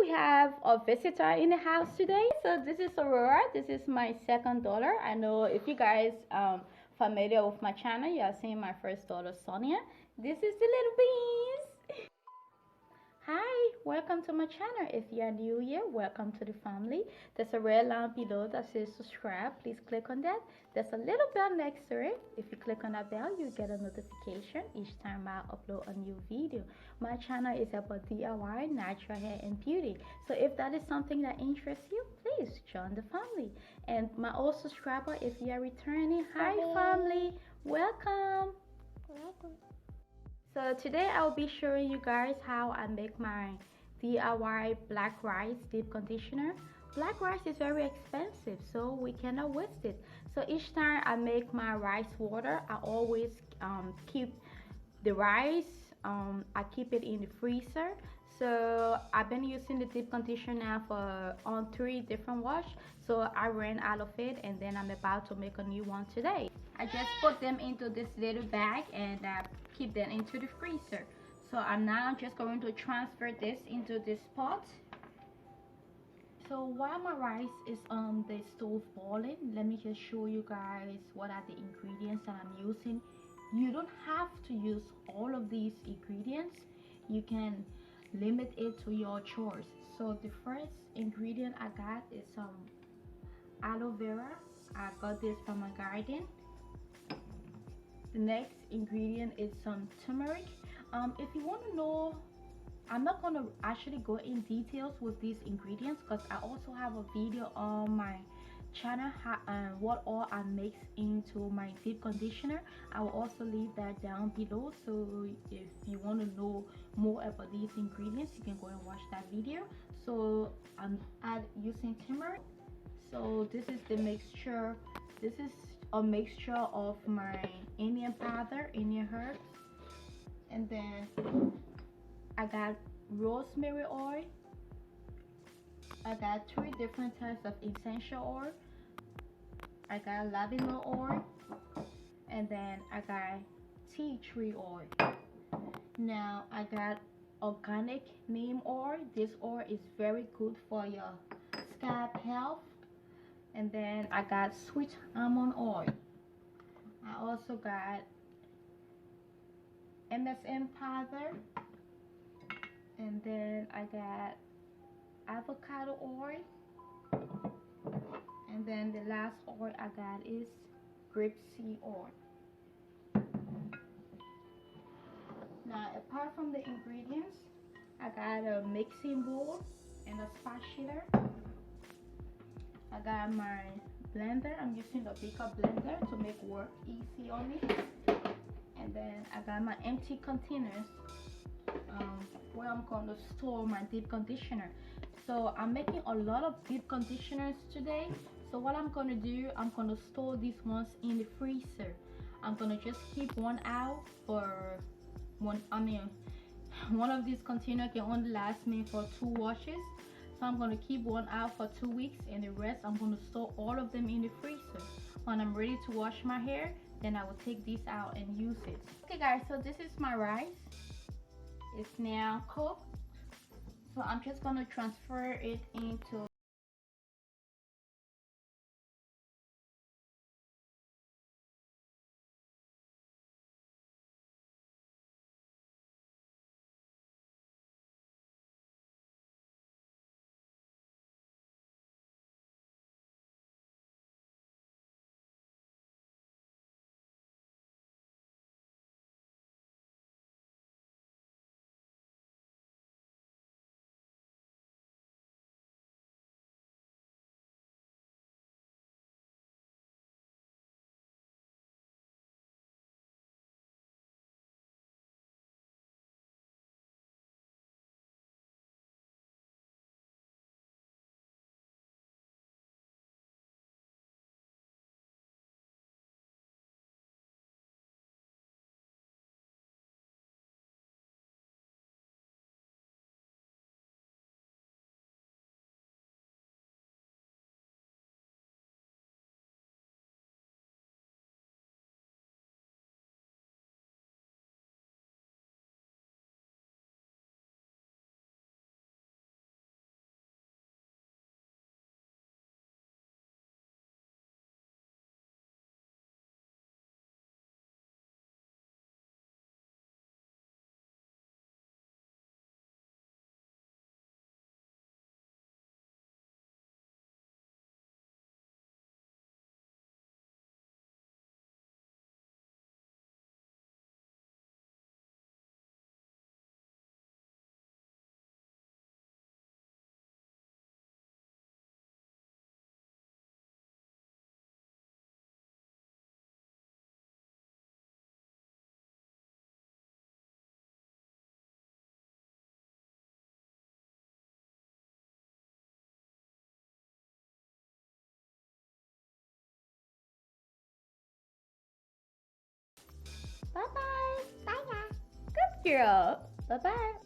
we have a visitor in the house today. So this is Aurora. This is my second daughter. I know if you guys familiar with my channel, you are seeing my first daughter, Sonia. This is the little beans. Hi, welcome to my channel. If you are new here, welcome to the family. There's a red line below that says subscribe. Please click on that. There's a little bell next to it. If you click on that bell, you get a notification each time I upload a new video. My channel is about DIY, natural hair and beauty. So if that is something that interests you, please join the family. And my old subscriber, if you are returning, hi family, welcome. So today I'll be showing you guys how I make my DIY black rice deep conditioner. Black rice is very expensive, so we cannot waste it. So each time I make my rice water, I always keep the rice, I keep it in the freezer. So I've been using the deep conditioner now for on 3 different wash. So I ran out of it, and then I'm about to make a new one today. I just put them into this little bag and keep them into the freezer. So I'm now just going to transfer this into this pot. So while my rice is on the stove boiling, let me just show you guys what are the ingredients that I'm using. You don't have to use all of these ingredients. You can limit it to your choice. So the first ingredient I got is some aloe vera. I got this from my garden. The next ingredient is some turmeric. If you want to know, I'm not going to actually go in details with these ingredients because I also have a video on my channel what all I mix into my deep conditioner. I will also leave that down below, so if you want to know more about these ingredients, you can go and watch that video. So I'm using turmeric. So this is the mixture. This is a mixture of my Indian powder, Indian herbs, and then I got rosemary oil. I got 3 different types of essential oil. I got lavender oil, and then I got tea tree oil. Now I got organic neem oil. This oil is very good for your scalp health. And then I got sweet almond oil. I also got MSM Powder, and then I got avocado oil, and then the last oil I got is Grape Seed Oil. Now apart from the ingredients, I got a mixing bowl and a spatula. I got my blender. I'm using a bigger blender to make work easy on me. And then I got my empty containers where I'm going to store my deep conditioner. So I'm making a lot of deep conditioners today. So what I'm going to do, I'm going to store these ones in the freezer. I'm going to just keep one out for one. One of these containers can only last me for 2 washes. So I'm going to keep one out for 2 weeks, and the rest I'm going to store all of them in the freezer. When I'm ready to wash my hair, then I will take this out and use it. Okay guys, so this is my rice. It's now cooked. So I'm just going to transfer it into Bye bye. Bye bye. Good girl. Bye bye.